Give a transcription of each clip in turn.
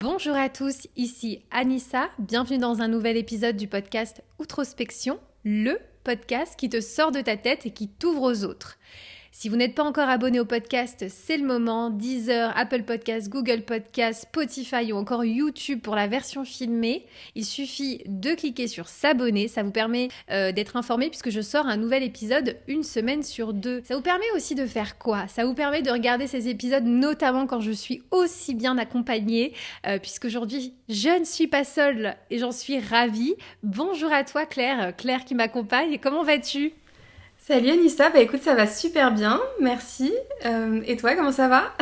Bonjour à tous, ici Anissa, bienvenue dans un nouvel épisode du podcast Outrospection, le podcast qui te sort de ta tête et qui t'ouvre aux autres. Si vous n'êtes pas encore abonné au podcast, c'est le moment. Deezer, Apple Podcasts, Google Podcasts, Spotify ou encore YouTube pour la version filmée. Il suffit de cliquer sur s'abonner. Ça vous permet d'être informé puisque je sors un nouvel épisode une semaine sur 2. Ça vous permet aussi de faire quoi ? Ça vous permet de regarder ces épisodes notamment quand je suis aussi bien accompagnée puisqu'aujourd'hui, je ne suis pas seule et j'en suis ravie. Bonjour à toi Claire, Claire qui m'accompagne. Comment vas-tu ? Salut Anissa, écoute, ça va super bien, merci. Et toi, comment ça va ?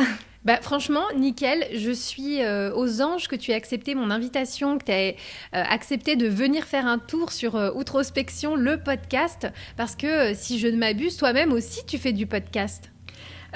Franchement, nickel, je suis aux anges que tu aies accepté mon invitation, que tu aies accepté de venir faire un tour sur Outrospection, le podcast, parce que si je ne m'abuse, toi-même aussi tu fais du podcast.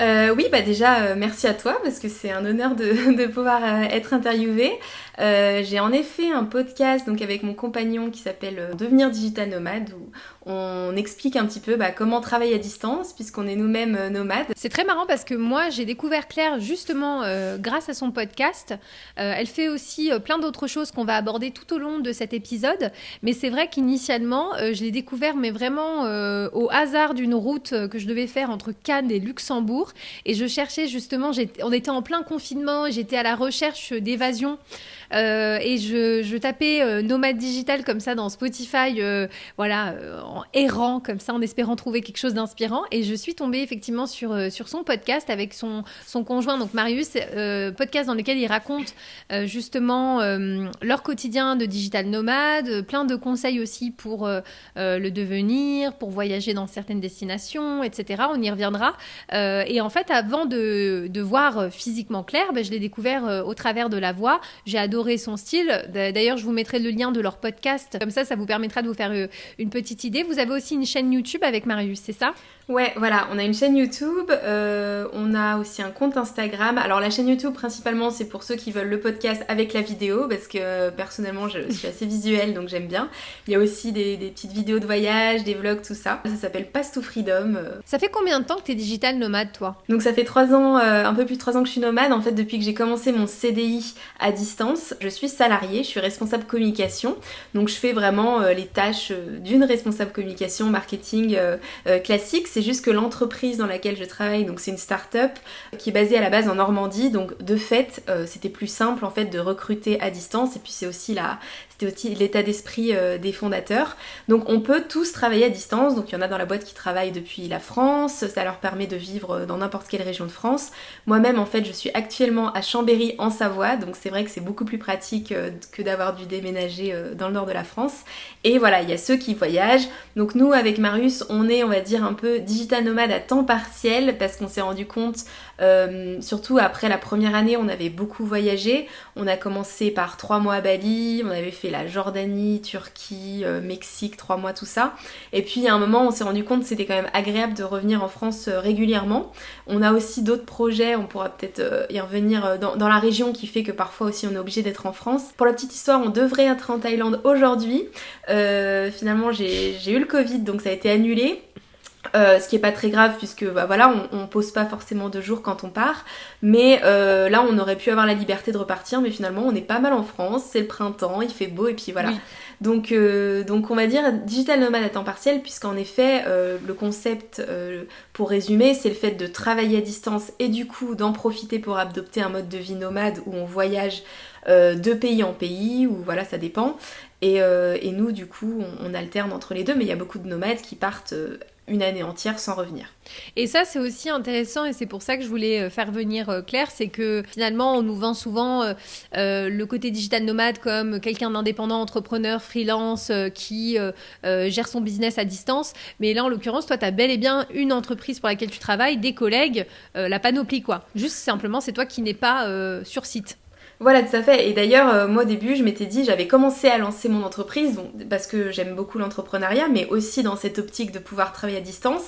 Oui, déjà, merci à toi, parce que c'est un honneur de pouvoir être interviewée. J'ai en effet un podcast donc avec mon compagnon qui s'appelle Devenir Digital Nomade, où on explique un petit peu comment travailler à distance, puisqu'on est nous-mêmes nomades. C'est très marrant parce que moi, j'ai découvert Claire justement grâce à son podcast. Elle fait aussi plein d'autres choses qu'on va aborder tout au long de cet épisode. Mais c'est vrai qu'initialement, je l'ai découvert mais vraiment au hasard d'une route que je devais faire entre Cannes et Luxembourg. Et je cherchais justement, on était en plein confinement, j'étais à la recherche d'évasion. Et je tapais nomade digital comme ça dans Spotify, en errant comme ça, en espérant trouver quelque chose d'inspirant. Et je suis tombée effectivement sur son podcast avec son conjoint, donc Marius, podcast dans lequel ils racontent justement leur quotidien de digital nomade, plein de conseils aussi pour le devenir, pour voyager dans certaines destinations, etc. On y reviendra. Et en fait, avant de voir physiquement Claire, je l'ai découvert au travers de la voix. J'ai adoré son style. D'ailleurs, je vous mettrai le lien de leur podcast. Comme ça vous permettra de vous faire une petite idée. Vous avez aussi une chaîne YouTube avec Marius, c'est ça ? Ouais, voilà, on a une chaîne YouTube, on a aussi un compte Instagram. Alors la chaîne YouTube principalement c'est pour ceux qui veulent le podcast avec la vidéo, parce que personnellement je suis assez visuelle donc j'aime bien. Il y a aussi des petites vidéos de voyage, des vlogs, tout ça. Ça s'appelle Path to Freedom. Ça fait combien de temps que t'es digital nomade toi ? Donc ça fait 3 ans, un peu plus de 3 ans que je suis nomade. En fait depuis que j'ai commencé mon CDI à distance, je suis salariée, je suis responsable communication. Donc je fais vraiment les tâches d'une responsable communication, marketing classique. C'est juste que l'entreprise dans laquelle je travaille, donc c'est une start-up qui est basée à la base en Normandie, donc de fait c'était plus simple en fait de recruter à distance, et puis c'était aussi l'état d'esprit des fondateurs. Donc on peut tous travailler à distance, donc il y en a dans la boîte qui travaillent depuis la France, ça leur permet de vivre dans n'importe quelle région de France. Moi-même en fait je suis actuellement à Chambéry en Savoie, donc c'est vrai que c'est beaucoup plus pratique que d'avoir dû déménager dans le nord de la France. Et voilà, il y a ceux qui voyagent. Donc nous avec Marius on est, on va dire, un peu digital nomade à temps partiel, parce qu'on s'est rendu compte, surtout après la première année, on avait beaucoup voyagé. On a commencé par 3 mois à Bali, on avait fait la Jordanie, Turquie, Mexique, 3 mois, tout ça. Et puis à un moment, on s'est rendu compte que c'était quand même agréable de revenir en France régulièrement. On a aussi d'autres projets, on pourra peut-être y revenir dans la région, qui fait que parfois aussi on est obligé d'être en France. Pour la petite histoire, on devrait être en Thaïlande aujourd'hui. Finalement, j'ai eu le Covid, donc ça a été annulé. Ce qui est pas très grave puisque on pose pas forcément de jours quand on part, mais là on aurait pu avoir la liberté de repartir, mais finalement on est pas mal en France, c'est le printemps, il fait beau, et puis voilà. Oui. Donc on va dire digital nomade à temps partiel, puisqu'en effet le concept, pour résumer, c'est le fait de travailler à distance et du coup d'en profiter pour adopter un mode de vie nomade où on voyage de pays en pays, ou voilà, ça dépend. Et nous du coup on alterne entre les deux, mais il y a beaucoup de nomades qui partent une année entière sans revenir. Et ça, c'est aussi intéressant, et c'est pour ça que je voulais faire venir Claire, c'est que finalement, on nous vend souvent le côté digital nomade comme quelqu'un d'indépendant, entrepreneur, freelance, qui gère son business à distance. Mais là, en l'occurrence, toi, tu as bel et bien une entreprise pour laquelle tu travailles, des collègues, la panoplie, quoi. Juste, simplement, c'est toi qui n'es pas sur site. Voilà, tout à fait. Et d'ailleurs, moi au début, je m'étais dit, j'avais commencé à lancer mon entreprise, parce que j'aime beaucoup l'entrepreneuriat, mais aussi dans cette optique de pouvoir travailler à distance,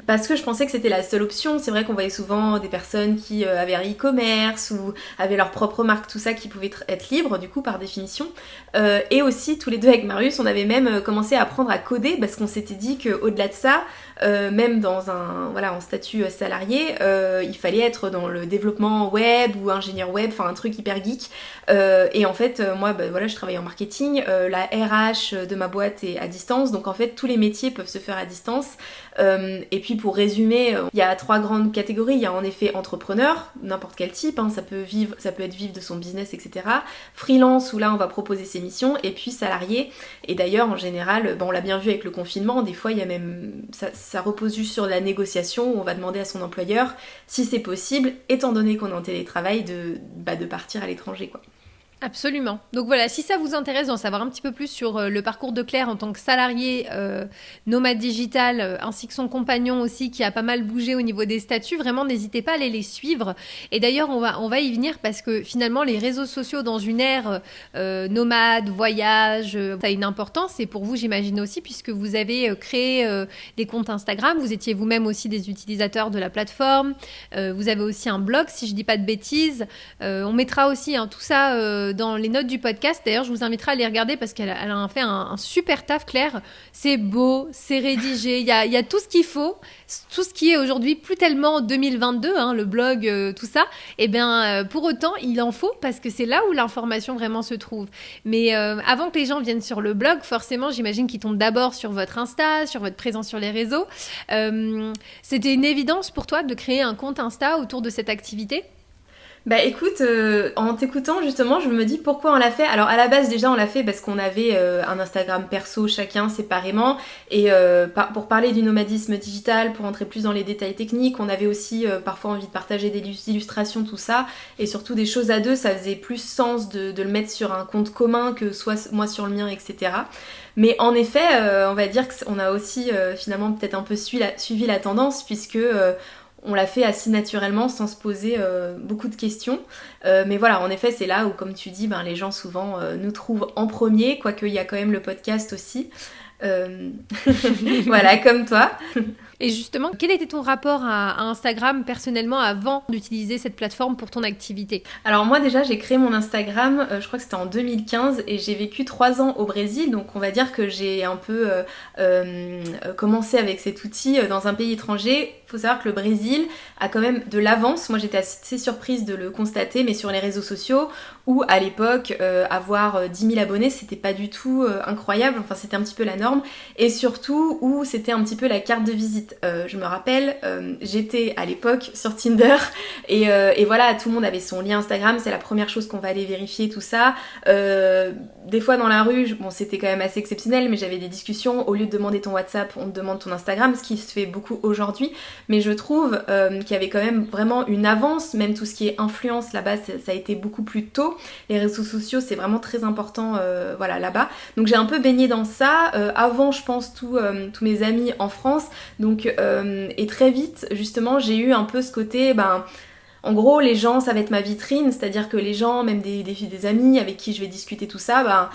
parce que je pensais que c'était la seule option. C'est vrai qu'on voyait souvent des personnes qui avaient un e-commerce ou avaient leur propre marque, tout ça, qui pouvait être libre, du coup, par définition. Et aussi, tous les deux avec Marius, on avait même commencé à apprendre à coder, parce qu'on s'était dit qu'au-delà de ça, même dans en statut salarié, il fallait être dans le développement web ou ingénieur web, enfin un truc hyper geek. pratique. Et en fait, moi, voilà, je travaille en marketing. La RH de ma boîte est à distance. Donc en fait, tous les métiers peuvent se faire à distance. Et puis pour résumer, il y a 3 grandes catégories. Il y a en effet entrepreneur, n'importe quel type, ça peut être vivre de son business, etc. Freelance, où là on va proposer ses missions, et puis salarié. Et d'ailleurs en général, on l'a bien vu avec le confinement, des fois il y a même ça repose juste sur la négociation où on va demander à son employeur si c'est possible, étant donné qu'on est en télétravail, de partir à l'étranger, quoi. Absolument. Donc voilà, si ça vous intéresse d'en savoir un petit peu plus sur le parcours de Claire en tant que salariée nomade digital, ainsi que son compagnon aussi qui a pas mal bougé au niveau des statuts, vraiment n'hésitez pas à aller les suivre. Et d'ailleurs, on va y venir parce que finalement, les réseaux sociaux dans une ère nomade, voyage, ça a une importance. Et pour vous, j'imagine aussi, puisque vous avez créé des comptes Instagram, vous étiez vous-même aussi des utilisateurs de la plateforme. Vous avez aussi un blog, si je dis pas de bêtises. On mettra aussi tout ça dans les notes du podcast. D'ailleurs, je vous inviterai à les regarder parce qu'elle a fait un super taf, Claire. C'est beau, c'est rédigé, il y a tout ce qu'il faut, tout ce qui est aujourd'hui plus tellement 2022, le blog, tout ça. Et bien, pour autant, il en faut parce que c'est là où l'information vraiment se trouve. Mais avant que les gens viennent sur le blog, forcément, j'imagine qu'ils tombent d'abord sur votre Insta, sur votre présence sur les réseaux. C'était une évidence pour toi de créer un compte Insta autour de cette activité ? Bah écoute, en t'écoutant justement, je me dis pourquoi on l'a fait. Alors à la base déjà on l'a fait parce qu'on avait un Instagram perso chacun séparément et pour parler du nomadisme digital, pour entrer plus dans les détails techniques, on avait aussi parfois envie de partager des illustrations, tout ça, et surtout des choses à deux, ça faisait plus sens de le mettre sur un compte commun que soit moi sur le mien, etc. Mais en effet, on va dire qu'on a aussi finalement peut-être un peu suivi la tendance puisque on l'a fait assez naturellement sans se poser beaucoup de questions. Mais voilà, en effet, c'est là où, comme tu dis, les gens souvent nous trouvent en premier, quoique il y a quand même le podcast aussi. Voilà, comme toi. Et justement, quel était ton rapport à Instagram personnellement avant d'utiliser cette plateforme pour ton activité ? Alors moi déjà j'ai créé mon Instagram, je crois que c'était en 2015 et j'ai vécu 3 ans au Brésil, donc on va dire que j'ai un peu commencé avec cet outil dans un pays étranger. Il faut savoir que le Brésil a quand même de l'avance, moi j'étais assez surprise de le constater, mais sur les réseaux sociaux où à l'époque avoir 10 000 abonnés c'était pas du tout incroyable, enfin c'était un petit peu la norme, et surtout où c'était un petit peu la carte de visite. Je me rappelle, j'étais à l'époque sur Tinder et voilà, tout le monde avait son lien Instagram, c'est la première chose qu'on va aller vérifier, tout ça. Des fois dans la rue, bon c'était quand même assez exceptionnel, mais j'avais des discussions, au lieu de demander ton WhatsApp, on te demande ton Instagram, ce qui se fait beaucoup aujourd'hui, mais je trouve qu'il y avait quand même vraiment une avance, même tout ce qui est influence là-bas, ça a été beaucoup plus tôt. Les réseaux sociaux c'est vraiment très important voilà, là-bas. Donc j'ai un peu baigné dans ça, avant je pense tous mes amis en France, donc et très vite justement j'ai eu un peu ce côté en gros les gens ça va être ma vitrine, c'est-à-dire que les gens, même des amis avec qui je vais discuter tout ça,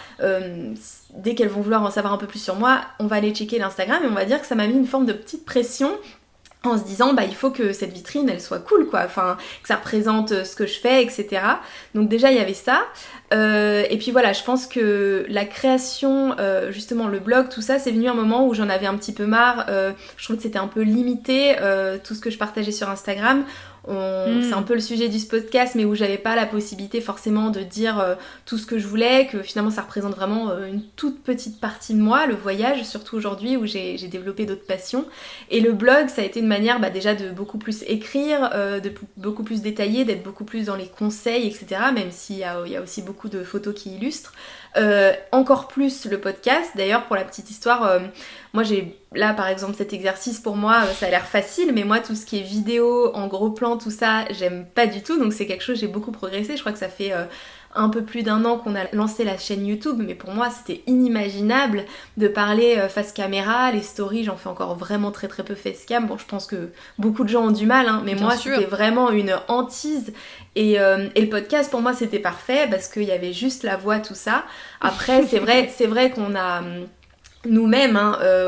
dès qu'elles vont vouloir en savoir un peu plus sur moi, on va aller checker l'Instagram et on va dire que ça m'a mis une forme de petite pression en se disant il faut que cette vitrine elle soit cool quoi, enfin que ça représente ce que je fais, etc. Donc déjà il y avait ça, et puis voilà, je pense que la création, justement le blog, tout ça, c'est venu un moment où j'en avais un petit peu marre, je trouve que c'était un peu limité tout ce que je partageais sur Instagram. C'est un peu le sujet du podcast, mais où j'avais pas la possibilité forcément de dire tout ce que je voulais, que finalement ça représente vraiment une toute petite partie de moi, le voyage, surtout aujourd'hui où j'ai développé d'autres passions. Et le blog, ça a été une manière déjà de beaucoup plus écrire, de beaucoup plus détailler, d'être beaucoup plus dans les conseils, etc. Même s'il y a aussi beaucoup de photos qui illustrent. Encore plus le podcast. D'ailleurs, pour la petite histoire, moi j'ai là par exemple cet exercice, pour moi ça a l'air facile, mais moi tout ce qui est vidéo en gros plan, tout ça j'aime pas du tout, donc c'est quelque chose, j'ai beaucoup progressé. Je crois que ça fait un peu plus d'1 an qu'on a lancé la chaîne YouTube, mais pour moi c'était inimaginable de parler face caméra. Les stories, j'en fais encore vraiment très très peu facecam. Bon, je pense que beaucoup de gens ont du mal, mais bien moi sûr. C'était vraiment une hantise. Et le podcast pour moi c'était parfait parce qu'il y avait juste la voix, tout ça. Après c'est vrai qu'on a nous-mêmes,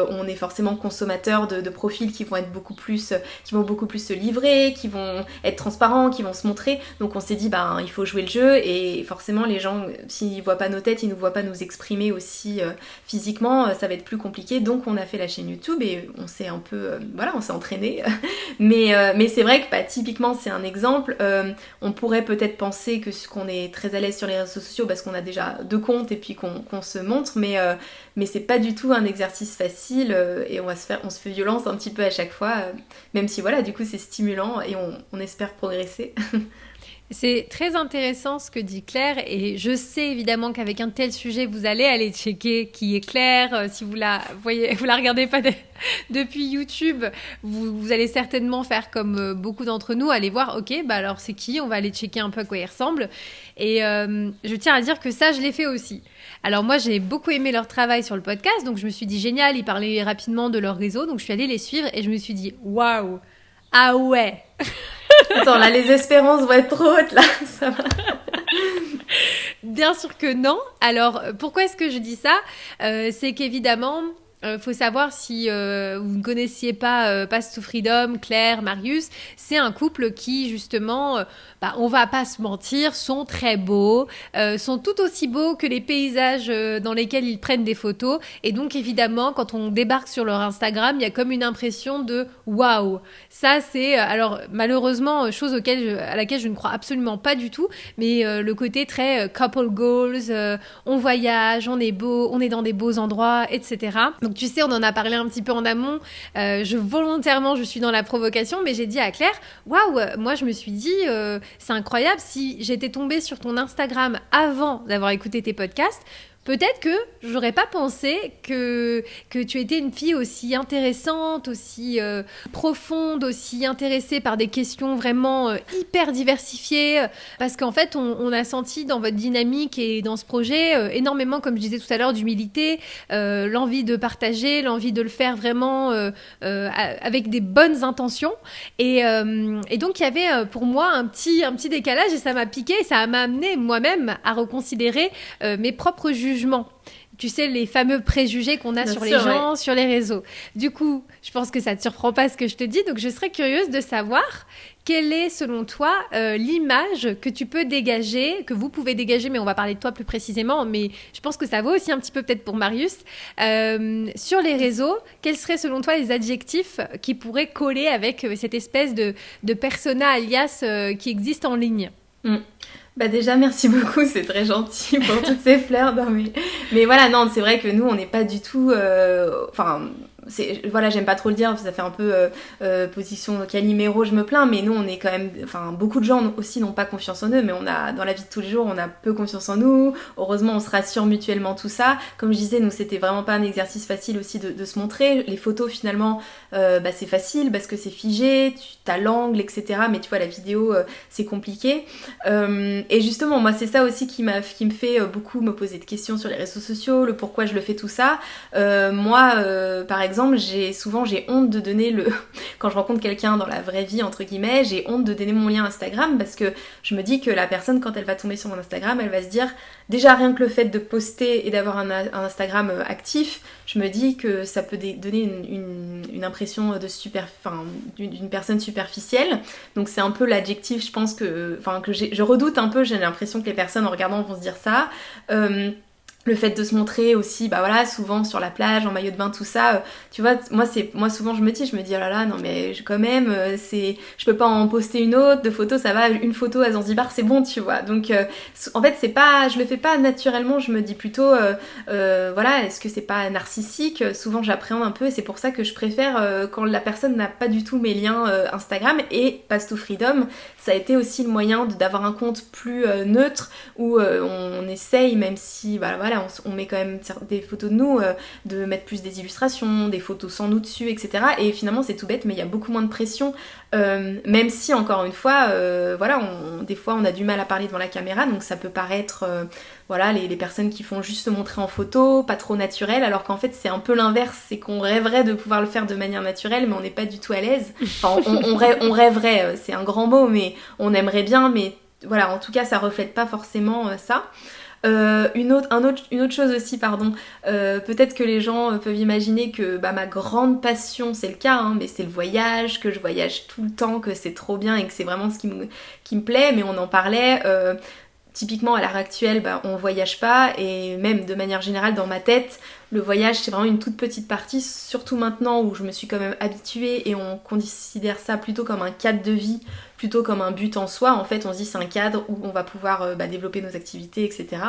on est forcément consommateurs de profils qui vont être beaucoup plus se livrer, qui vont être transparents, qui vont se montrer. Donc on s'est dit il faut jouer le jeu, et forcément les gens, s'ils voient pas nos têtes, ils nous voient pas nous exprimer aussi physiquement, ça va être plus compliqué. Donc on a fait la chaîne YouTube et on s'est un peu on s'est entraîné. mais c'est vrai que typiquement c'est un exemple. On pourrait peut-être penser qu'on est très à l'aise sur les réseaux sociaux parce qu'on a déjà 2 comptes et puis qu'on se montre, mais c'est pas du tout un exercice facile, et on se fait violence un petit peu à chaque fois, même si du coup c'est stimulant et on espère progresser. C'est très intéressant ce que dit Claire, et je sais évidemment qu'avec un tel sujet, vous allez aller checker qui est Claire. Si vous la voyez, vous la regardez pas depuis YouTube, vous allez certainement faire comme beaucoup d'entre nous, aller voir, ok, alors c'est qui ? On va aller checker un peu à quoi il ressemble. Et je tiens à dire que ça, je l'ai fait aussi. Alors moi, j'ai beaucoup aimé leur travail sur le podcast, donc je me suis dit génial, ils parlaient rapidement de leur réseau, donc je suis allée les suivre et je me suis dit waouh, ah ouais. Attends, là, les espérances vont être trop hautes, là, ça va. Bien sûr que non. Alors, pourquoi est-ce que je dis ça ? C'est qu'évidemment, faut savoir si vous ne connaissiez pas Path to Freedom, Claire, Marius, c'est un couple qui, justement, on va pas se mentir, sont très beaux, sont tout aussi beaux que les paysages dans lesquels ils prennent des photos. Et donc, évidemment, quand on débarque sur leur Instagram, il y a comme une impression de waouh. Ça, c'est, alors, malheureusement, chose à laquelle je ne crois absolument pas du tout, mais le côté très couple goals, on voyage, on est beau, on est dans des beaux endroits, etc. Donc, tu sais, on en a parlé un petit peu en amont. Volontairement, je suis dans la provocation, mais j'ai dit à Claire, waouh, moi, je me suis dit, c'est incroyable, si j'étais tombée sur ton Instagram avant d'avoir écouté tes podcasts, peut-être que j'aurais pas pensé que tu étais une fille aussi intéressante, aussi profonde, aussi intéressée par des questions vraiment hyper diversifiées. Parce qu'en fait, on a senti dans votre dynamique et dans ce projet énormément, comme je disais tout à l'heure, d'humilité, l'envie de partager, l'envie de le faire vraiment avec des bonnes intentions. Et donc, il y avait pour moi un petit décalage, et ça m'a piqué, et ça m'a amené moi-même à reconsidérer mes propres jugements. Tu sais, les fameux préjugés qu'on a sur les gens, sur les réseaux. Du coup, je pense que ça ne te surprend pas ce que je te dis. Donc, je serais curieuse de savoir quelle est, selon toi, l'image que tu peux dégager, que vous pouvez dégager, mais on va parler de toi plus précisément. Mais je pense que ça vaut aussi un petit peu peut-être pour Marius. Sur les réseaux, quels seraient, selon toi, les adjectifs qui pourraient coller avec cette espèce de persona alias qui existe en ligne ? Déjà, merci beaucoup, c'est très gentil pour toutes ces fleurs. Non, mais voilà, non, c'est vrai que nous, on n'est pas du tout... j'aime pas trop le dire, ça fait un peu position Calimero, je me plains, mais nous, on est quand même... beaucoup de gens aussi n'ont pas confiance en eux, mais dans la vie de tous les jours, on a peu confiance en nous. Heureusement, on se rassure mutuellement, tout ça. Comme je disais, nous, c'était vraiment pas un exercice facile aussi de se montrer. Les photos, finalement, c'est facile parce que c'est figé, tu as l'angle, etc. Mais tu vois, la vidéo, c'est compliqué. Et justement, moi, c'est ça aussi qui me fait beaucoup me poser de questions sur les réseaux sociaux, le pourquoi je le fais, tout ça. Moi, par exemple, j'ai honte de donner quand je rencontre quelqu'un dans la vraie vie, entre guillemets, j'ai honte de donner mon lien Instagram, parce que je me dis que la personne, quand elle va tomber sur mon Instagram, elle va se dire, déjà rien que le fait de poster et d'avoir un Instagram actif, je me dis que ça peut donner une impression d'une personne superficielle. Donc c'est un peu l'adjectif, je pense que je redoute un peu. J'ai l'impression que les personnes en regardant vont se dire ça. Le fait de se montrer aussi, souvent sur la plage, en maillot de bain, tout ça, tu vois, moi souvent je me dis, oh là là, non mais quand même, je peux pas en poster une autre de photo, ça va, une photo à Zanzibar, c'est bon, tu vois. Donc, en fait, je le fais pas naturellement, je me dis plutôt, est-ce que c'est pas narcissique ? Souvent j'appréhende un peu, et c'est pour ça que je préfère quand la personne n'a pas du tout mes liens Instagram. Et Path to Freedom, ça a été aussi le moyen d'avoir un compte plus neutre, où on essaye, même si, on met quand même des photos de nous, de mettre plus des illustrations, des photos sans nous dessus, etc. Et finalement, c'est tout bête, mais il y a beaucoup moins de pression, même si, encore une fois, des fois, on a du mal à parler devant la caméra, donc ça peut paraître, les personnes qui font juste se montrer en photo, pas trop naturel, alors qu'en fait, c'est un peu l'inverse, c'est qu'on rêverait de pouvoir le faire de manière naturelle, mais on n'est pas du tout à l'aise. Enfin, on rêverait, c'est un grand mot, mais on aimerait bien, mais voilà, en tout cas, ça reflète pas forcément ça. Une autre chose aussi, pardon, peut-être que les gens peuvent imaginer que ma grande passion, c'est le cas, hein, mais c'est le voyage, que je voyage tout le temps, que c'est trop bien et que c'est vraiment ce qui me plaît, mais on en parlait. Typiquement à l'heure actuelle, on voyage pas, et même de manière générale dans ma tête, le voyage c'est vraiment une toute petite partie, surtout maintenant où je me suis quand même habituée et on considère ça plutôt comme un cadre de vie, plutôt comme un but en soi. En fait on se dit c'est un cadre où on va pouvoir développer nos activités, etc.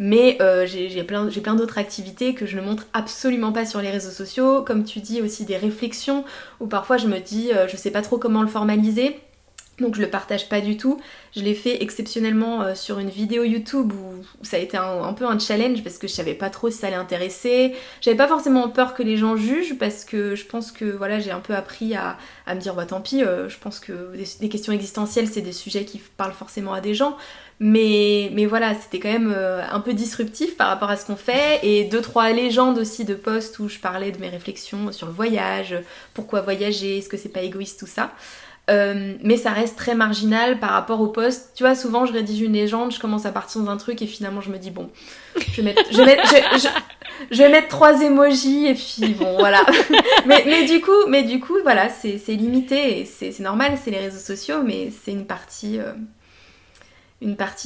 Mais j'ai plein d'autres activités que je ne montre absolument pas sur les réseaux sociaux, comme tu dis aussi des réflexions où parfois je me dis je sais pas trop comment le formaliser. Donc je le partage pas du tout. Je l'ai fait exceptionnellement sur une vidéo YouTube où ça a été un peu un challenge parce que je savais pas trop si ça allait intéresser. J'avais pas forcément peur que les gens jugent parce que je pense que voilà, j'ai un peu appris à me dire tant pis, je pense que des questions existentielles c'est des sujets qui parlent forcément à des gens. Mais voilà, c'était quand même un peu disruptif par rapport à ce qu'on fait, et 2-3 légendes aussi de posts où je parlais de mes réflexions sur le voyage, pourquoi voyager, est-ce que c'est pas égoïste, tout ça. Mais ça reste très marginal par rapport au post. Tu vois, souvent je rédige une légende, je commence à partir dans un truc et finalement je me dis bon, je vais mettre 3 emojis et puis bon voilà. mais du coup voilà, c'est limité et c'est normal, c'est les réseaux sociaux, mais c'est une partie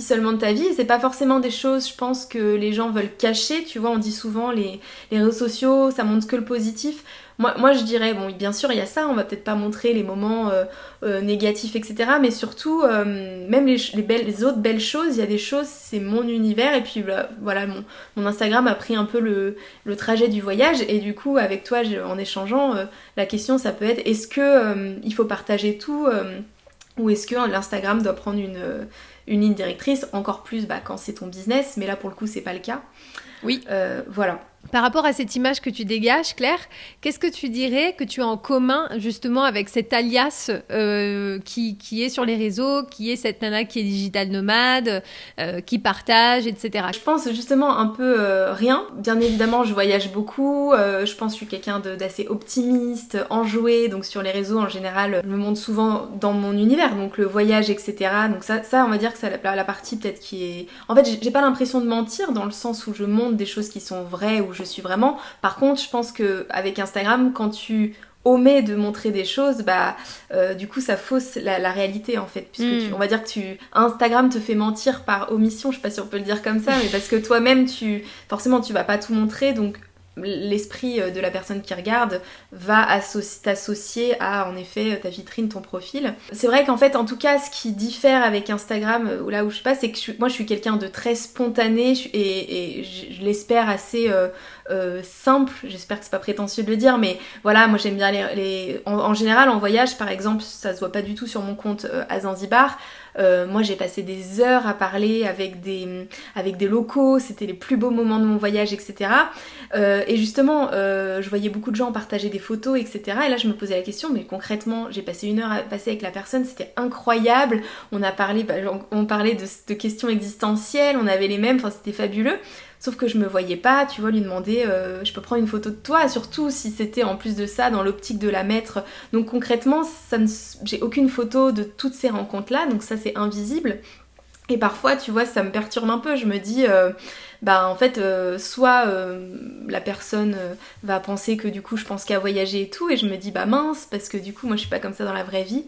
seulement de ta vie, et c'est pas forcément des choses, je pense, que les gens veulent cacher. Tu vois, on dit souvent les réseaux sociaux ça montre que le positif. Moi je dirais, bon bien sûr il y a ça, on va peut-être pas montrer les moments négatifs, etc. Mais surtout, même les autres belles choses, il y a des choses, c'est mon univers, et puis voilà, mon Instagram a pris un peu le trajet du voyage, et du coup avec toi en échangeant, la question ça peut être, est-ce que il faut partager tout, ou est-ce que l'Instagram doit prendre une ligne directrice, encore plus quand c'est ton business, mais là pour le coup c'est pas le cas. Oui. Voilà. Par rapport à cette image que tu dégages, Claire, qu'est-ce que tu dirais que tu as en commun justement avec cet alias qui est sur les réseaux, qui est cette nana qui est digital nomade, qui partage, etc. Je pense justement un peu rien. Bien évidemment, je voyage beaucoup. Je pense que je suis quelqu'un d'assez optimiste, enjoué. Donc sur les réseaux, en général, je me montre souvent dans mon univers, donc le voyage, etc. Donc ça on va dire que c'est la partie peut-être qui est... En fait, j'ai pas l'impression de mentir dans le sens où je montre des choses qui sont vraies, où je suis vraiment. Par contre, je pense que avec Instagram, quand tu omets de montrer des choses, du coup ça fausse la réalité en fait, puisque on va dire que Instagram te fait mentir par omission, je sais pas si on peut le dire comme ça, mais parce que toi-même forcément tu vas pas tout montrer, donc l'esprit de la personne qui regarde va t'associer à en effet ta vitrine, ton profil. C'est vrai qu'en fait, en tout cas, ce qui diffère avec Instagram, là où je sais pas, c'est que moi je suis quelqu'un de très spontané et je l'espère assez simple. J'espère que c'est pas prétentieux de le dire, mais voilà, moi j'aime bien en général en voyage par exemple, ça se voit pas du tout sur mon compte à Zanzibar. Moi j'ai passé des heures à parler avec des locaux, c'était les plus beaux moments de mon voyage, etc. Et justement, je voyais beaucoup de gens partager des photos, etc. Et là je me posais la question, mais concrètement, j'ai passé 1 heure à passer avec la personne, c'était incroyable. On a parlé, on parlait de questions existentielles, on avait les mêmes, enfin c'était fabuleux. Sauf que je me voyais pas, tu vois, lui demander je peux prendre une photo de toi, surtout si c'était en plus de ça dans l'optique de la mettre. Donc concrètement, j'ai aucune photo de toutes ces rencontres-là, donc ça c'est invisible. Et parfois, tu vois, ça me perturbe un peu. Je me dis, en fait, soit la personne va penser que du coup, je pense qu'à voyager et tout, et je me dis, mince, parce que du coup, moi, je suis pas comme ça dans la vraie vie.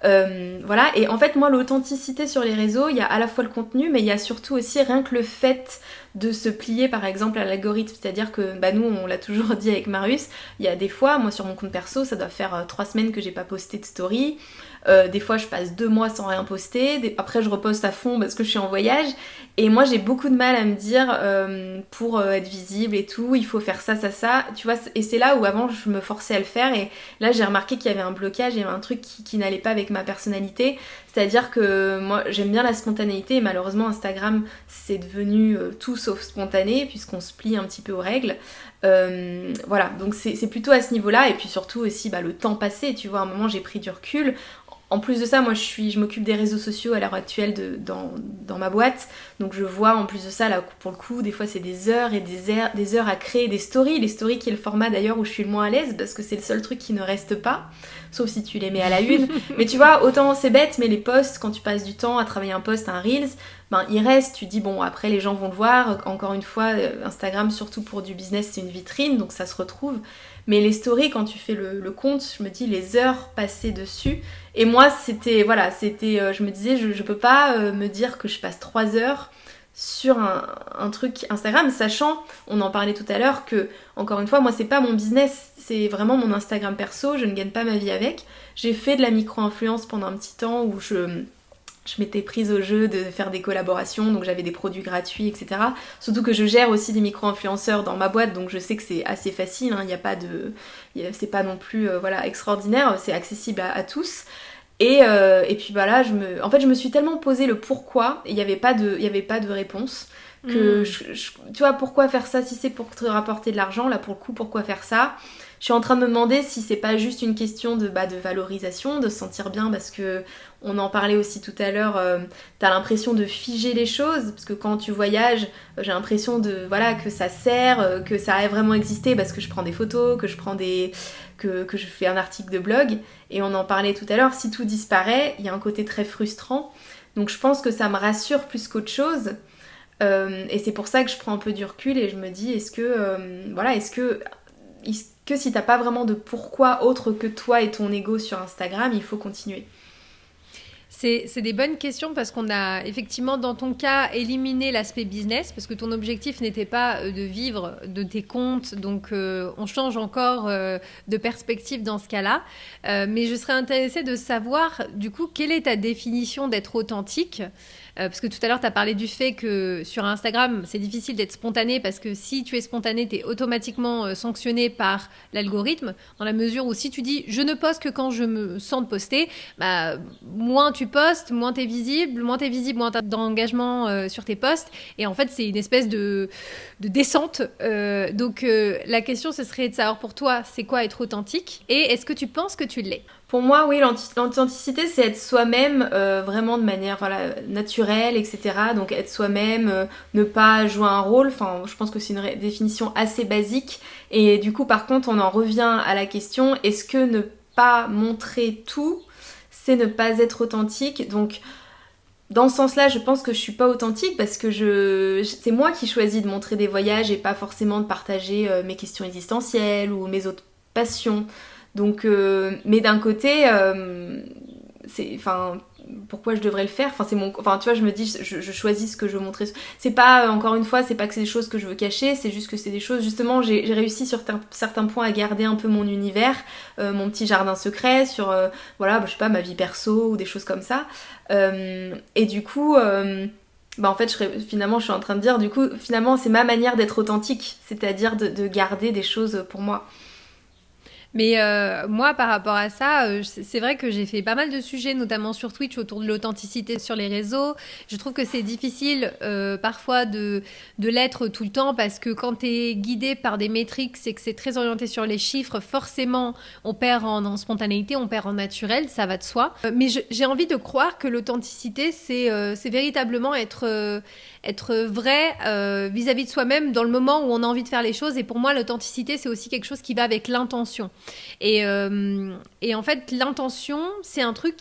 Voilà, et en fait, moi, l'authenticité sur les réseaux, il y a à la fois le contenu, mais il y a surtout aussi rien que le fait de se plier, par exemple, à l'algorithme. C'est-à-dire que, nous, on l'a toujours dit avec Marius, il y a des fois, moi, sur mon compte perso, ça doit faire 3 semaines que j'ai pas posté de story. Des fois je passe 2 mois sans rien poster, après je reposte à fond parce que je suis en voyage, et moi j'ai beaucoup de mal à me dire pour être visible et tout, il faut faire ça, tu vois, et c'est là où avant je me forçais à le faire, et là j'ai remarqué qu'il y avait un blocage, il y avait un truc qui n'allait pas avec ma personnalité, c'est-à-dire que moi j'aime bien la spontanéité, et malheureusement Instagram c'est devenu tout sauf spontané puisqu'on se plie un petit peu aux règles. Voilà, donc c'est plutôt à ce niveau-là, et puis surtout aussi le temps passé, tu vois, à un moment j'ai pris du recul. En plus de ça, moi je m'occupe des réseaux sociaux à l'heure actuelle dans ma boîte, donc je vois en plus de ça, là pour le coup, des fois c'est des heures et des heures à créer des stories, les stories qui est le format d'ailleurs où je suis le moins à l'aise, parce que c'est le seul truc qui ne reste pas, sauf si tu les mets à la une. Mais tu vois, autant c'est bête, mais les posts, quand tu passes du temps à travailler un post, un Reels, ben il reste, tu dis bon après les gens vont le voir, encore une fois Instagram surtout pour du business c'est une vitrine donc ça se retrouve, mais les stories quand tu fais le compte, je me dis les heures passées dessus, et moi c'était je me disais je peux pas me dire que je passe 3 heures sur un truc Instagram, sachant, on en parlait tout à l'heure, que, encore une fois, moi c'est pas mon business, c'est vraiment mon Instagram perso, je ne gagne pas ma vie avec. J'ai fait de la micro-influence pendant un petit temps où je m'étais prise au jeu de faire des collaborations, donc j'avais des produits gratuits, etc. Surtout que je gère aussi des micro-influenceurs dans ma boîte, donc je sais que c'est assez facile, hein, c'est pas non plus extraordinaire, c'est accessible à tous. Et puis voilà, en fait je me suis tellement posé le pourquoi, et il n'y avait pas de réponse, que tu vois, pourquoi faire ça si c'est pour te rapporter de l'argent, là pour le coup pourquoi faire ça. Je suis en train de me demander si c'est pas juste une question de valorisation, de se sentir bien, parce que on en parlait aussi tout à l'heure, t'as l'impression de figer les choses, parce que quand tu voyages, j'ai l'impression que ça sert, que ça a vraiment existé, parce que je prends des photos, que je fais un article de blog, et on en parlait tout à l'heure, si tout disparaît, il y a un côté très frustrant, donc je pense que ça me rassure plus qu'autre chose, et c'est pour ça que je prends un peu du recul, et je me dis, est-ce que si t'as pas vraiment de pourquoi autre que toi et ton ego sur Instagram, il faut continuer? C'est des bonnes questions parce qu'on a effectivement dans ton cas éliminé l'aspect business parce que ton objectif n'était pas de vivre de tes comptes, donc on change encore de perspective dans ce cas-là. Mais je serais intéressée de savoir du coup quelle est ta définition d'être authentique. Parce que tout à l'heure, tu as parlé du fait que sur Instagram, c'est difficile d'être spontané parce que si tu es spontané, tu es automatiquement sanctionné par l'algorithme. Dans la mesure où si tu dis « je ne poste que quand je me sens de poster », bah, moins tu postes, moins tu es visible, moins tu as d'engagement sur tes posts. Et en fait, c'est une espèce de descente. Donc, la question, ce serait de savoir pour toi, c'est quoi être authentique et est-ce que tu penses que tu l'es ? Pour moi, oui, l'authenticité, c'est être soi-même vraiment de manière naturelle, etc. Donc être soi-même, ne pas jouer un rôle. Enfin, je pense que c'est une définition assez basique. Et du coup, par contre, on en revient à la question, est-ce que ne pas montrer tout, c'est ne pas être authentique? Donc, dans ce sens-là, je pense que je suis pas authentique parce que c'est moi qui choisis de montrer des voyages et pas forcément de partager mes questions existentielles ou mes autres passions. Donc, mais d'un côté, pourquoi je devrais le faire? Tu vois, je me dis, je choisis ce que je veux montrer. C'est pas, encore une fois, c'est pas que c'est des choses que je veux cacher, c'est juste que c'est des choses, justement, j'ai réussi sur certains points à garder un peu mon univers, mon petit jardin secret, sur, je sais pas, ma vie perso ou des choses comme ça. Et du coup, en fait, finalement, je suis en train de dire, du coup, finalement, c'est ma manière d'être authentique, c'est-à-dire de garder des choses pour moi. Mais moi, par rapport à ça, c'est vrai que j'ai fait pas mal de sujets, notamment sur Twitch, autour de l'authenticité sur les réseaux. Je trouve que c'est difficile parfois de l'être tout le temps parce que quand tu es guidé par des métriques, c'est que c'est très orienté sur les chiffres. Forcément, on perd en spontanéité, on perd en naturel, ça va de soi. Mais j'ai envie de croire que l'authenticité, c'est véritablement être vrai vis-à-vis de soi-même dans le moment où on a envie de faire les choses. Et pour moi, l'authenticité, c'est aussi quelque chose qui va avec l'intention. Et en fait, l'intention, c'est un truc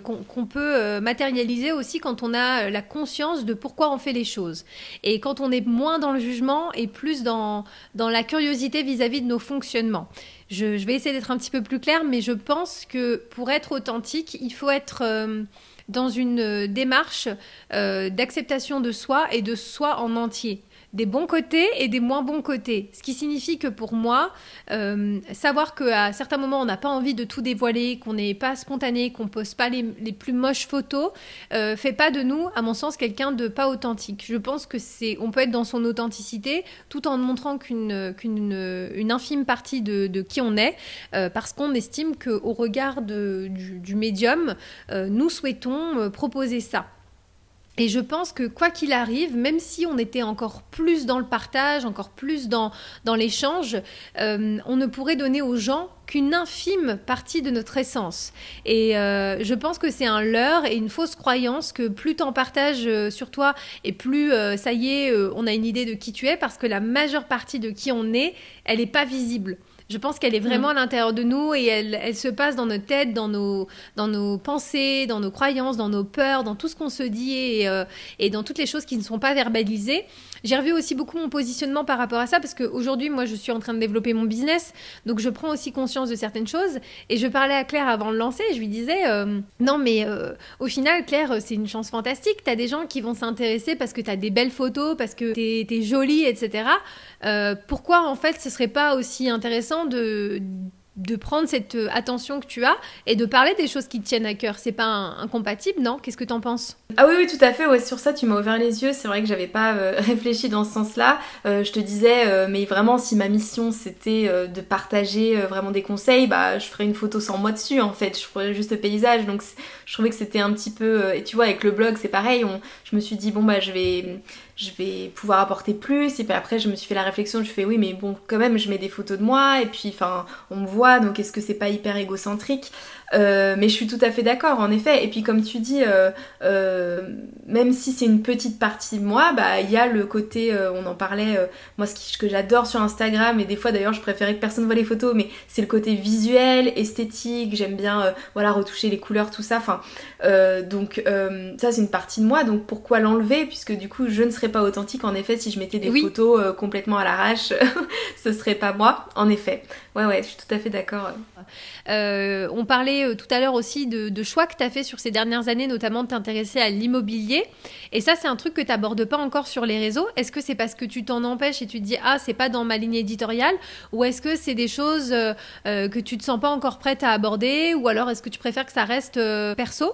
qu'on peut matérialiser aussi quand on a la conscience de pourquoi on fait les choses. Et quand on est moins dans le jugement et plus dans la curiosité vis-à-vis de nos fonctionnements. Je vais essayer d'être un petit peu plus claire, mais je pense que pour être authentique, il faut être dans une démarche d'acceptation de soi et de soi en entier. Des bons côtés et des moins bons côtés. Ce qui signifie que pour moi, savoir qu'à certains moments, on n'a pas envie de tout dévoiler, qu'on n'est pas spontané, qu'on ne pose pas les plus moches photos, fait pas de nous, à mon sens, quelqu'un de pas authentique. Je pense que on peut être dans son authenticité tout en ne montrant qu'une infime partie de qui on est, parce qu'on estime qu'au regard du médium, nous souhaitons proposer ça. Et je pense que quoi qu'il arrive, même si on était encore plus dans le partage, encore plus dans l'échange, on ne pourrait donner aux gens qu'une infime partie de notre essence. Et je pense que c'est un leurre et une fausse croyance que plus t'en partages sur toi et plus ça y est, on a une idée de qui tu es, parce que la majeure partie de qui on est, elle n'est pas visible. Je pense qu'elle est vraiment à l'intérieur de nous et elle se passe dans notre tête, dans nos pensées, dans nos croyances, dans nos peurs, dans tout ce qu'on se dit et dans toutes les choses qui ne sont pas verbalisées. J'ai revu aussi beaucoup mon positionnement par rapport à ça parce qu'aujourd'hui, moi, je suis en train de développer mon business. Donc, je prends aussi conscience de certaines choses. Et je parlais à Claire avant de lancer. Je lui disais, non, mais au final, Claire, c'est une chance fantastique. Tu as des gens qui vont s'intéresser parce que tu as des belles photos, parce que t'es jolie, etc. Pourquoi, en fait, ce serait pas aussi intéressant de prendre cette attention que tu as et de parler des choses qui te tiennent à cœur. C'est pas incompatible, non? Qu'est-ce que t'en penses? Ah oui, oui, tout à fait, ouais, sur ça tu m'as ouvert les yeux, c'est vrai que j'avais pas réfléchi dans ce sens-là. Je te disais, mais vraiment si ma mission c'était de partager vraiment des conseils, bah je ferais une photo sans moi dessus en fait, je ferais juste le paysage, donc je trouvais que c'était un petit peu... et tu vois avec le blog c'est pareil, je me suis dit bon bah je vais pouvoir apporter plus, et puis après je me suis fait la réflexion, je fais oui mais bon quand même je mets des photos de moi, et puis enfin on me voit, donc est-ce que c'est pas hyper égocentrique? Mais je suis tout à fait d'accord en effet, et puis comme tu dis, même si c'est une petite partie de moi, bah il y a le côté, on en parlait, moi ce que j'adore sur Instagram, et des fois d'ailleurs je préférais que personne voit les photos, mais c'est le côté visuel, esthétique, j'aime bien voilà retoucher les couleurs, tout ça, enfin donc ça c'est une partie de moi, donc pourquoi l'enlever, puisque du coup je ne serais pas authentique en effet si je mettais des photos complètement à l'arrache, ce serait pas moi en effet. Ouais, je suis tout à fait d'accord. On parlait tout à l'heure aussi de choix que tu as fait sur ces dernières années, notamment de t'intéresser à l'immobilier. Et ça, c'est un truc que tu n'abordes pas encore sur les réseaux. Est-ce que c'est parce que tu t'en empêches et tu te dis « Ah, c'est pas dans ma ligne éditoriale » ou est-ce que c'est des choses que tu te sens pas encore prête à aborder, ou alors est-ce que tu préfères que ça reste perso?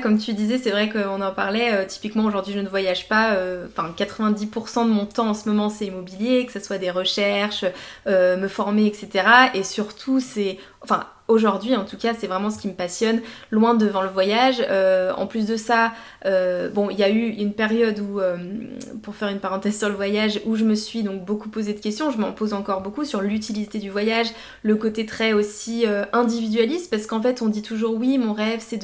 Comme tu disais, c'est vrai qu'on en parlait, typiquement aujourd'hui je ne voyage pas, enfin 90% de mon temps en ce moment c'est immobilier, que ce soit des recherches, me former, etc. Et surtout c'est, enfin aujourd'hui en tout cas c'est vraiment ce qui me passionne, loin devant le voyage. En plus de ça, bon il y a eu une période où, pour faire une parenthèse sur le voyage, où je me suis donc beaucoup posé de questions, je m'en pose encore beaucoup sur l'utilité du voyage, le côté très aussi individualiste, parce qu'en fait on dit toujours oui mon rêve c'est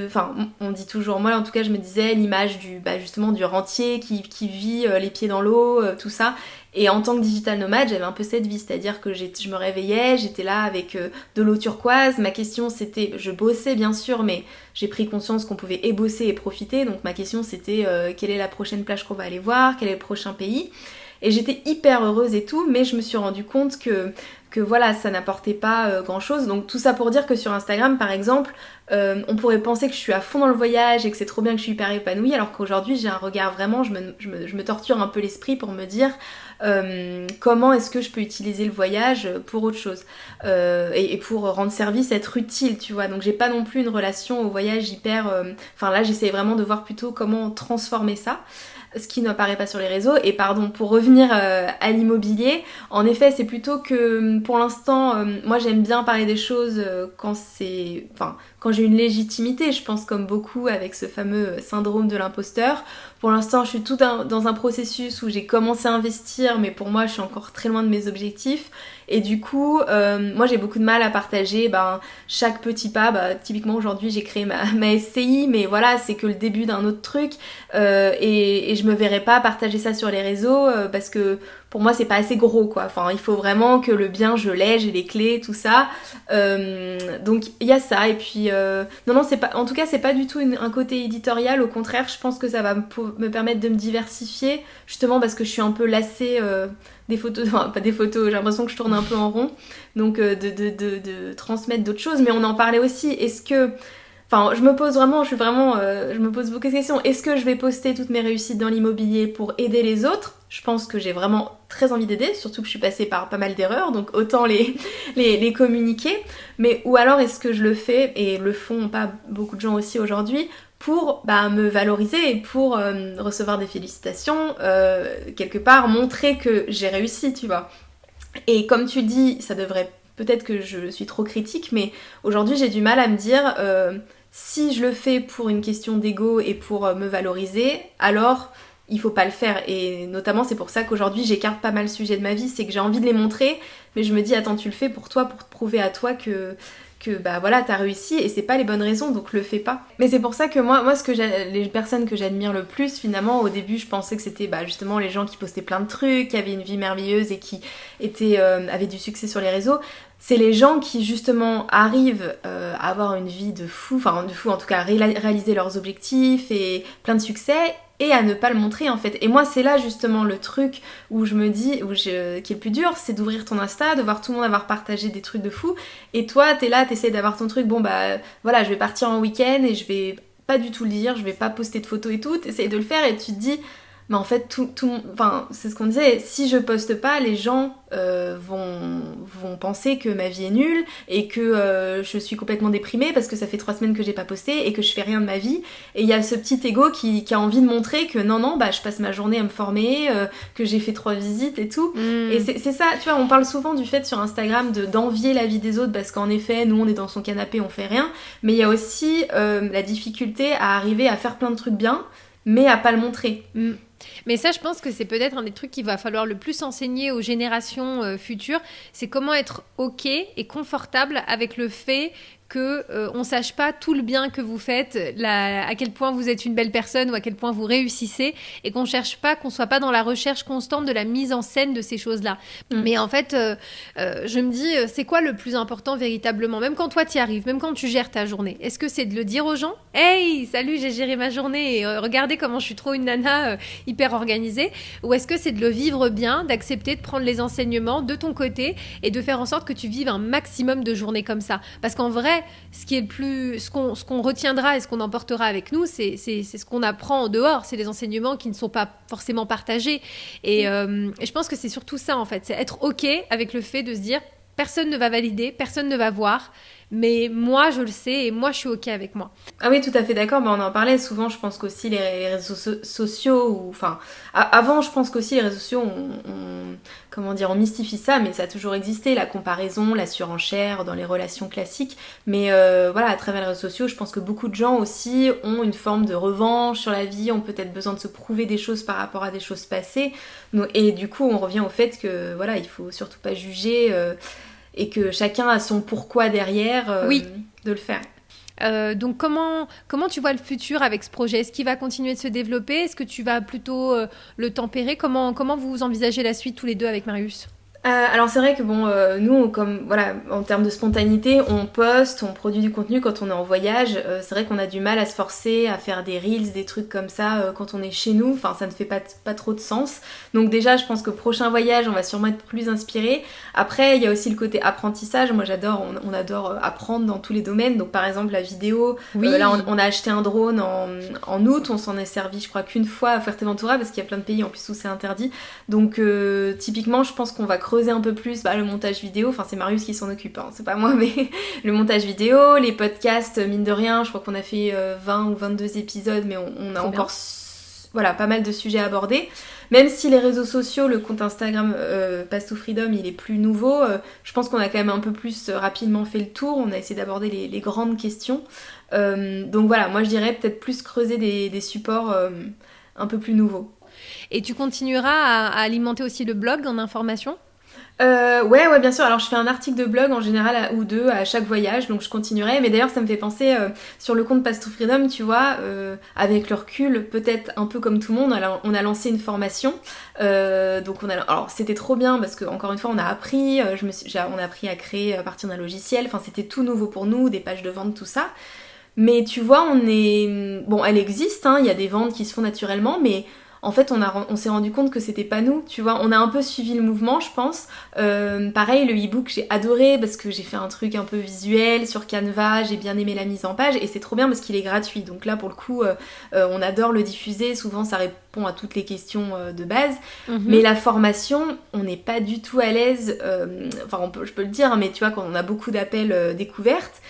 enfin on dit toujours, moi en tout cas je me disais l'image justement du rentier qui vit les pieds dans l'eau, tout ça. Et en tant que digital nomade, j'avais un peu cette vie, c'est-à-dire que je me réveillais, j'étais là avec de l'eau turquoise. Ma question c'était, je bossais bien sûr, mais j'ai pris conscience qu'on pouvait et bosser et profiter. Donc ma question c'était quelle est la prochaine plage qu'on va aller voir, quel est le prochain pays. Et j'étais hyper heureuse et tout, mais je me suis rendu compte que voilà, ça n'apportait pas grand chose. Donc tout ça pour dire que sur Instagram par exemple, on pourrait penser que je suis à fond dans le voyage et que c'est trop bien, que je suis hyper épanouie, alors qu'aujourd'hui j'ai un regard vraiment, je me torture un peu l'esprit pour me dire comment est-ce que je peux utiliser le voyage pour autre chose, et pour rendre service, être utile, tu vois. Donc j'ai pas non plus une relation au voyage hyper... Enfin là j'essaie vraiment de voir plutôt comment transformer ça, ce qui n'apparaît pas sur les réseaux. Et pardon, pour revenir à l'immobilier, en effet c'est plutôt que pour l'instant moi j'aime bien parler des choses quand c'est... Enfin quand j'ai une légitimité, je pense comme beaucoup avec ce fameux syndrome de l'imposteur. Pour l'instant je suis tout dans un processus où j'ai commencé à investir, mais pour moi je suis encore très loin de mes objectifs. Et du coup, moi j'ai beaucoup de mal à partager chaque petit pas. Typiquement aujourd'hui j'ai créé ma SCI, mais voilà, c'est que le début d'un autre truc, et je me verrais pas partager ça sur les réseaux parce que pour moi c'est pas assez gros quoi. Enfin il faut vraiment que le bien je l'ai, j'ai les clés, tout ça. Donc il y a ça, et puis non c'est pas, en tout cas c'est pas du tout un côté éditorial, au contraire je pense que ça va me permettre de me diversifier, justement parce que je suis un peu lassée des photos, enfin pas des photos, j'ai l'impression que je tourne un peu en rond, donc de transmettre d'autres choses. Mais on en parlait aussi, est-ce que... Enfin, je me pose beaucoup de questions. Est-ce que je vais poster toutes mes réussites dans l'immobilier pour aider les autres? Je pense que j'ai vraiment très envie d'aider, surtout que je suis passée par pas mal d'erreurs, donc autant les communiquer. Mais ou alors est-ce que je le fais, et le font pas beaucoup de gens aussi aujourd'hui, pour me valoriser et pour recevoir des félicitations, quelque part montrer que j'ai réussi, tu vois. Et comme tu dis, ça devrait... Peut-être que je suis trop critique, mais aujourd'hui j'ai du mal à me dire... si je le fais pour une question d'ego et pour me valoriser, alors il faut pas le faire. Et notamment c'est pour ça qu'aujourd'hui j'écarte pas mal le sujet de ma vie, c'est que j'ai envie de les montrer, mais je me dis attends, tu le fais pour toi, pour te prouver à toi que que bah voilà, t'as réussi et c'est pas les bonnes raisons, donc le fais pas. Mais c'est pour ça que moi les personnes que j'admire le plus, finalement, au début, je pensais que c'était bah, justement les gens qui postaient plein de trucs, qui avaient une vie merveilleuse et qui avaient du succès sur les réseaux. C'est les gens qui justement arrivent à avoir une vie de fou, en tout cas à réaliser leurs objectifs et plein de succès et à ne pas le montrer en fait. Et moi c'est là justement le truc où je me dis, qui est le plus dur, c'est d'ouvrir ton Insta, de voir tout le monde avoir partagé des trucs de fou et toi t'es là, t'essayes d'avoir ton truc, bon bah voilà je vais partir en week-end et je vais pas du tout le dire, je vais pas poster de photos et tout, t'essayes de le faire et tu te dis... Mais en fait, c'est ce qu'on disait, si je poste pas, les gens vont penser que ma vie est nulle et que je suis complètement déprimée parce que ça fait 3 semaines que j'ai pas posté et que je fais rien de ma vie. Et il y a ce petit ego qui a envie de montrer que non, bah je passe ma journée à me former, que j'ai fait 3 visites et tout. Et c'est ça, tu vois, on parle souvent du fait sur Instagram d'envier la vie des autres parce qu'en effet, nous on est dans son canapé, on fait rien. Mais il y a aussi la difficulté à arriver à faire plein de trucs bien, mais à pas le montrer. Mais ça, je pense que c'est peut-être un des trucs qu'il va falloir le plus enseigner aux générations futures, c'est comment être OK et confortable avec le fait que on sache pas tout le bien que vous faites, à quel point vous êtes une belle personne ou à quel point vous réussissez, et qu'on soit pas dans la recherche constante de la mise en scène de ces choses-là. Mais en fait, je me dis, c'est quoi le plus important véritablement, même quand toi t'y arrives, même quand tu gères ta journée, est-ce que c'est de le dire aux gens, hey, salut, j'ai géré ma journée et regardez comment je suis trop une nana hyper organisée, ou est-ce que c'est de le vivre bien, d'accepter de prendre les enseignements de ton côté et de faire en sorte que tu vives un maximum de journées comme ça, parce qu'en vrai ce qu'on retiendra et ce qu'on emportera avec nous, c'est ce qu'on apprend en dehors, c'est les enseignements qui ne sont pas forcément partagés. Et je pense que c'est surtout ça en fait, c'est être OK avec le fait de se dire personne ne va valider, personne ne va voir, mais moi je le sais et moi je suis OK avec moi. Ah oui, tout à fait d'accord, on en parlait souvent, je pense qu'aussi les réseaux sociaux, avant je pense qu'aussi les réseaux sociaux on mystifie ça, mais ça a toujours existé, la comparaison, la surenchère dans les relations classiques, mais à travers les réseaux sociaux, je pense que beaucoup de gens aussi ont une forme de revanche sur la vie, ont peut-être besoin de se prouver des choses par rapport à des choses passées, et du coup on revient au fait que il faut surtout pas juger et que chacun a son pourquoi derrière de le faire. Donc comment tu vois le futur avec ce projet? Est-ce qu'il va continuer de se développer? Est-ce que tu vas plutôt le tempérer? Comment vous envisagez la suite tous les deux avec Marius? Alors c'est vrai que nous en termes de spontanéité, on poste, on produit du contenu quand on est en voyage. C'est vrai qu'on a du mal à se forcer à faire des reels, des trucs comme ça quand on est chez nous. Enfin ça ne fait pas trop de sens. Donc déjà je pense que prochain voyage on va sûrement être plus inspiré. Après il y a aussi le côté apprentissage. Moi j'adore, on adore apprendre dans tous les domaines. Donc par exemple la vidéo. Oui. Là on a acheté un drone en août. On s'en est servi je crois qu'une fois à Fuerteventura parce qu'il y a plein de pays en plus où c'est interdit. Donc typiquement je pense qu'on va creuser un peu plus le montage vidéo, c'est Marius qui s'en occupe, c'est pas moi, mais le montage vidéo, les podcasts, mine de rien, je crois qu'on a fait 20 ou 22 épisodes, mais on a encore pas mal de sujets à aborder. Même si les réseaux sociaux, le compte Instagram Path to Freedom, il est plus nouveau, je pense qu'on a quand même un peu plus rapidement fait le tour, on a essayé d'aborder les grandes questions. Donc moi je dirais peut-être plus creuser des supports un peu plus nouveaux. Et tu continueras à alimenter aussi le blog en information? Ouais, bien sûr. Alors je fais un article de blog en général ou deux à chaque voyage, donc je continuerai. Mais d'ailleurs ça me fait penser sur le compte Path to Freedom, tu vois, avec le recul, peut-être un peu comme tout le monde, on a lancé une formation. Alors c'était trop bien parce que encore une fois on a appris, on a appris à créer à partir d'un logiciel. Enfin c'était tout nouveau pour nous, des pages de vente, tout ça. Mais tu vois, elle existe, il y a des ventes qui se font naturellement, mais en fait on s'est rendu compte que c'était pas nous, tu vois, on a un peu suivi le mouvement je pense. Pareil le e-book j'ai adoré parce que j'ai fait un truc un peu visuel sur Canva, j'ai bien aimé la mise en page et c'est trop bien parce qu'il est gratuit, donc là pour le coup on adore le diffuser, souvent ça répond à toutes les questions de base. Mais la formation on n'est pas du tout à l'aise, je peux le dire, mais tu vois quand on a beaucoup d'appels découvertes.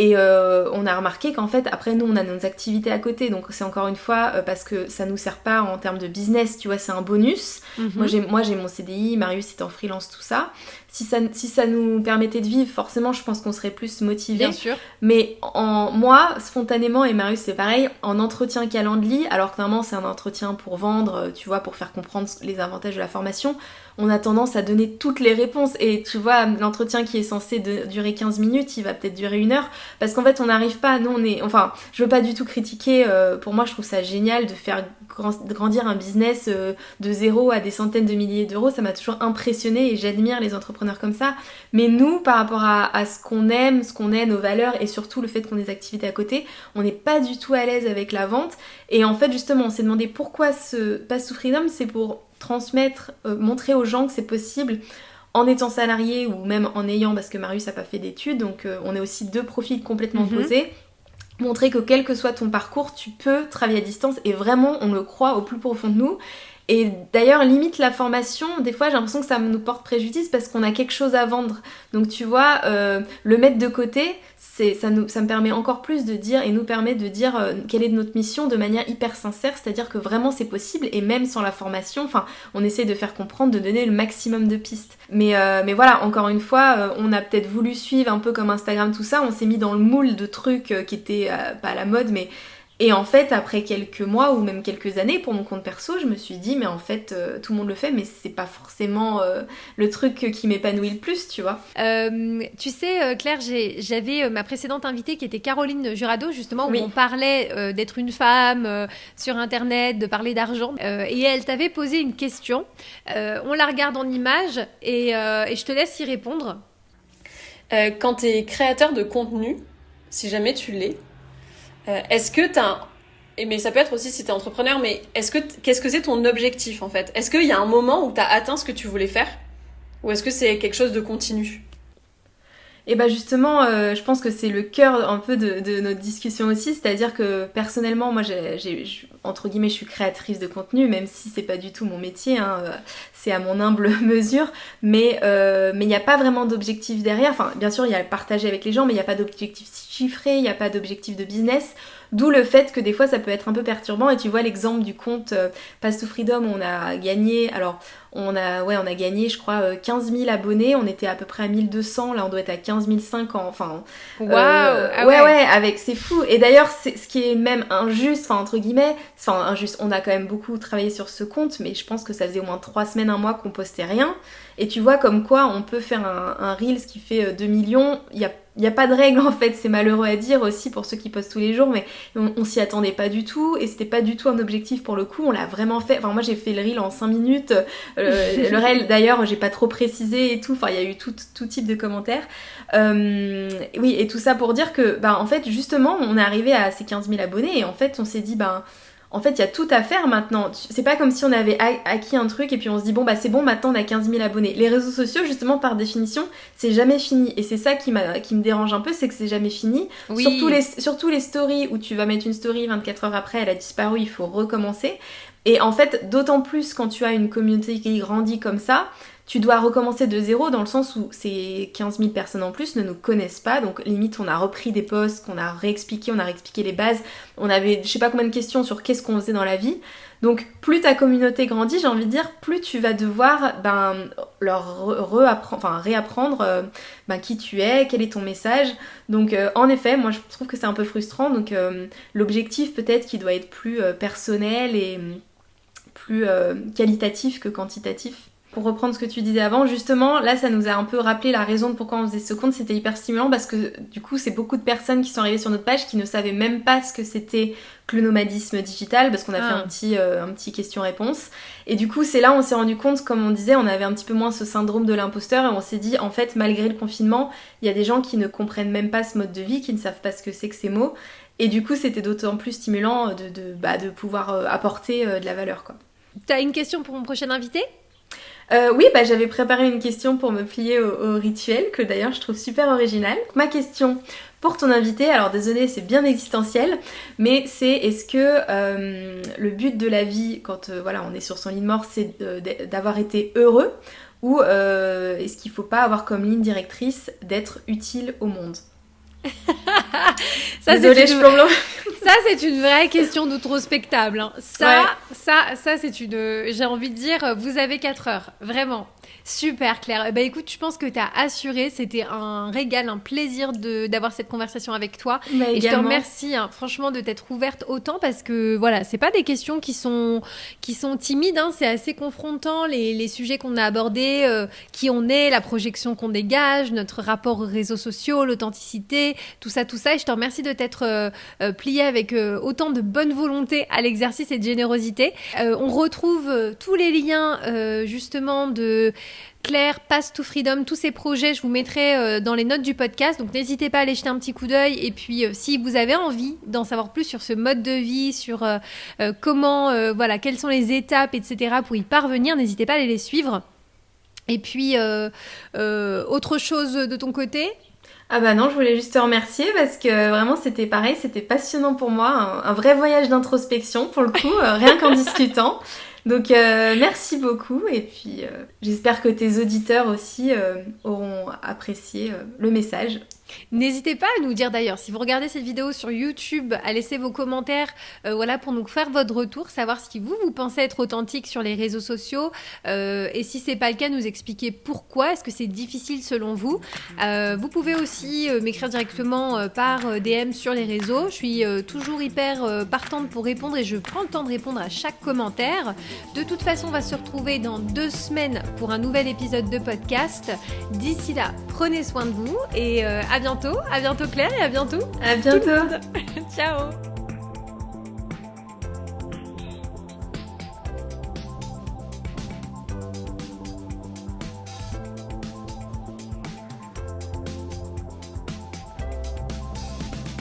Et on a remarqué qu'en fait, après nous, on a nos activités à côté, donc c'est encore une fois parce que ça nous sert pas en termes de business, tu vois, c'est un bonus. Moi, j'ai mon CDI, Marius est en freelance, tout ça. Si ça nous permettait de vivre, forcément, je pense qu'on serait plus motivés. Bien sûr. Mais moi, spontanément, et Marius c'est pareil, en entretien Calendly, alors que normalement c'est un entretien pour vendre, tu vois, pour faire comprendre les avantages de la formation, on a tendance à donner toutes les réponses. Et tu vois, l'entretien qui est censé durer 15 minutes, il va peut-être durer 1 heure, parce qu'en fait on n'arrive pas, nous on est... Enfin, je veux pas du tout critiquer, pour moi je trouve ça génial de faire grandir un business de zéro à des centaines de milliers d'euros, ça m'a toujours impressionnée et j'admire les entrepreneurs comme ça. Mais nous, par rapport à ce qu'on aime, nos valeurs et surtout le fait qu'on ait des activités à côté, on n'est pas du tout à l'aise avec la vente. Et en fait, justement, on s'est demandé pourquoi ce Path to Freedom, c'est pour transmettre, montrer aux gens que c'est possible en étant salarié ou même en ayant, parce que Marius n'a pas fait d'études, donc on est aussi 2 profils complètement opposés. Montrer que quel que soit ton parcours, tu peux travailler à distance et vraiment, on le croit au plus profond de nous. Et d'ailleurs, limite la formation, des fois j'ai l'impression que ça nous porte préjudice parce qu'on a quelque chose à vendre. Donc tu vois, le mettre de côté, ça me permet encore plus de dire et nous permet de dire quelle est notre mission de manière hyper sincère, c'est-à-dire que vraiment c'est possible et même sans la formation, enfin on essaie de faire comprendre, de donner le maximum de pistes. Mais voilà, encore une fois, on a peut-être voulu suivre un peu comme Instagram tout ça, on s'est mis dans le moule de trucs qui étaient pas à la mode mais... Et en fait, après quelques mois ou même quelques années, pour mon compte perso, je me suis dit, mais en fait, tout le monde le fait, mais c'est pas forcément le truc qui m'épanouit le plus, tu vois. Tu sais, Claire, j'avais ma précédente invitée qui était Caroline Jurado, justement, où on parlait d'être une femme sur Internet, de parler d'argent. Et elle t'avait posé une question. On la regarde en image et je te laisse y répondre. Quand tu es créateur de contenu, si jamais tu l'es, est-ce que mais ça peut être aussi si t'es entrepreneur, mais qu'est-ce que c'est ton objectif en fait? Est-ce qu'il y a un moment où t'as atteint ce que tu voulais faire? Ou est-ce que c'est quelque chose de continu? Et bah justement, je pense que c'est le cœur un peu de notre discussion aussi, c'est-à-dire que personnellement, moi, entre guillemets, je suis créatrice de contenu, même si c'est pas du tout mon métier, hein, c'est à mon humble mesure, mais il n'y a pas vraiment d'objectif derrière. Enfin, bien sûr, il y a le partager avec les gens, mais il n'y a pas d'objectif chiffré, il n'y a pas d'objectif de business. D'où le fait que des fois ça peut être un peu perturbant. Et tu vois l'exemple du compte Path to Freedom, on a gagné, alors on a gagné je crois 15 000 abonnés, on était à peu près à 1200, là on doit être à 15 500, enfin... Waouh ah ouais, avec, c'est fou. Et d'ailleurs c'est ce qui est même injuste, enfin entre guillemets, enfin injuste, on a quand même beaucoup travaillé sur ce compte, mais je pense que ça faisait au moins 3 semaines, 1 mois qu'on postait rien. Et tu vois comme quoi on peut faire un Reels qui fait 2 millions, il y a pas de règle en fait, c'est malheureux à dire aussi pour ceux qui postent tous les jours, mais on s'y attendait pas du tout et c'était pas du tout un objectif pour le coup, on l'a vraiment fait, enfin moi j'ai fait le reel en 5 minutes, le reel d'ailleurs j'ai pas trop précisé et tout, enfin il y a eu tout type de commentaires. Oui, et tout ça pour dire que en fait justement on est arrivé à ces 15 000 abonnés et en fait on s'est dit en fait, il y a tout à faire maintenant. C'est pas comme si on avait acquis un truc et puis on se dit bon c'est bon, maintenant on a 15 000 abonnés. Les réseaux sociaux, justement, par définition, c'est jamais fini. Et c'est ça qui me dérange un peu, c'est que c'est jamais fini. Oui. Surtout les stories où tu vas mettre une story 24 heures après, elle a disparu, il faut recommencer. Et en fait, d'autant plus quand tu as une communauté qui grandit comme ça, tu dois recommencer de zéro dans le sens où ces 15 000 personnes en plus ne nous connaissent pas. Donc limite, on a repris des posts, qu'on a réexpliqué, on a réexpliqué les bases. On avait je sais pas combien de questions sur qu'est-ce qu'on faisait dans la vie. Donc plus ta communauté grandit, j'ai envie de dire, plus tu vas devoir leur réapprendre qui tu es, quel est ton message. Donc en effet, moi je trouve que c'est un peu frustrant. Donc l'objectif peut-être qui doit être plus personnel et plus qualitatif que quantitatif. Pour reprendre ce que tu disais avant, justement, là ça nous a un peu rappelé la raison de pourquoi on faisait ce compte, c'était hyper stimulant parce que du coup c'est beaucoup de personnes qui sont arrivées sur notre page qui ne savaient même pas ce que c'était que le nomadisme digital parce qu'on a fait un petit question-réponse et du coup c'est là où on s'est rendu compte, comme on disait, on avait un petit peu moins ce syndrome de l'imposteur et on s'est dit en fait malgré le confinement, il y a des gens qui ne comprennent même pas ce mode de vie, qui ne savent pas ce que c'est que ces mots et du coup c'était d'autant plus stimulant de pouvoir apporter de la valeur quoi. T'as une question pour mon prochain invité ? Oui, j'avais préparé une question pour me plier au rituel, que d'ailleurs je trouve super original. Ma question pour ton invité, alors désolée c'est bien existentiel, mais c'est est-ce que le but de la vie quand on est sur son lit de mort c'est d'avoir été heureux ou est-ce qu'il faut pas avoir comme ligne directrice d'être utile au monde ? Ça, Désolée, je plombe. Ça, c'est une vraie question d'outrospectable. Hein. Ça, c'est une... J'ai envie de dire, vous avez 4 heures. Vraiment. Super, Claire. Bah écoute, je pense que tu as assuré. C'était un régal, un plaisir d'avoir cette conversation avec toi. Bah, et je te remercie, hein, franchement, de t'être ouverte autant parce que, voilà, c'est pas des questions qui sont timides. Hein, c'est assez confrontant, les sujets qu'on a abordés, qui on est, la projection qu'on dégage, notre rapport aux réseaux sociaux, l'authenticité, tout ça. Et je te remercie de t'être pliée avec autant de bonne volonté à l'exercice et de générosité. On retrouve tous les liens, justement, de Claire, Path to Freedom, tous ces projets, je vous mettrai dans les notes du podcast. Donc, n'hésitez pas à aller jeter un petit coup d'œil. Et puis, si vous avez envie d'en savoir plus sur ce mode de vie, sur comment, voilà, quelles sont les étapes, etc. pour y parvenir, n'hésitez pas à aller les suivre. Et puis, autre chose de ton côté ? Ah bah non, je voulais juste te remercier parce que vraiment c'était pareil, c'était passionnant pour moi, un vrai voyage d'introspection pour le coup, rien qu'en discutant. Donc merci beaucoup et puis j'espère que tes auditeurs aussi auront apprécié le message. N'hésitez pas à nous dire d'ailleurs, si vous regardez cette vidéo sur YouTube, à laisser vos commentaires voilà, pour nous faire votre retour, savoir si vous pensez être authentique sur les réseaux sociaux et si c'est pas le cas, nous expliquer pourquoi, est-ce que c'est difficile selon vous. Vous pouvez aussi m'écrire directement par DM sur les réseaux. Je suis toujours hyper partante pour répondre et je prends le temps de répondre à chaque commentaire. De toute façon, on va se retrouver dans 2 semaines pour un nouvel épisode de podcast. D'ici là, prenez soin de vous et à bientôt Claire et à bientôt. À bientôt. Ciao.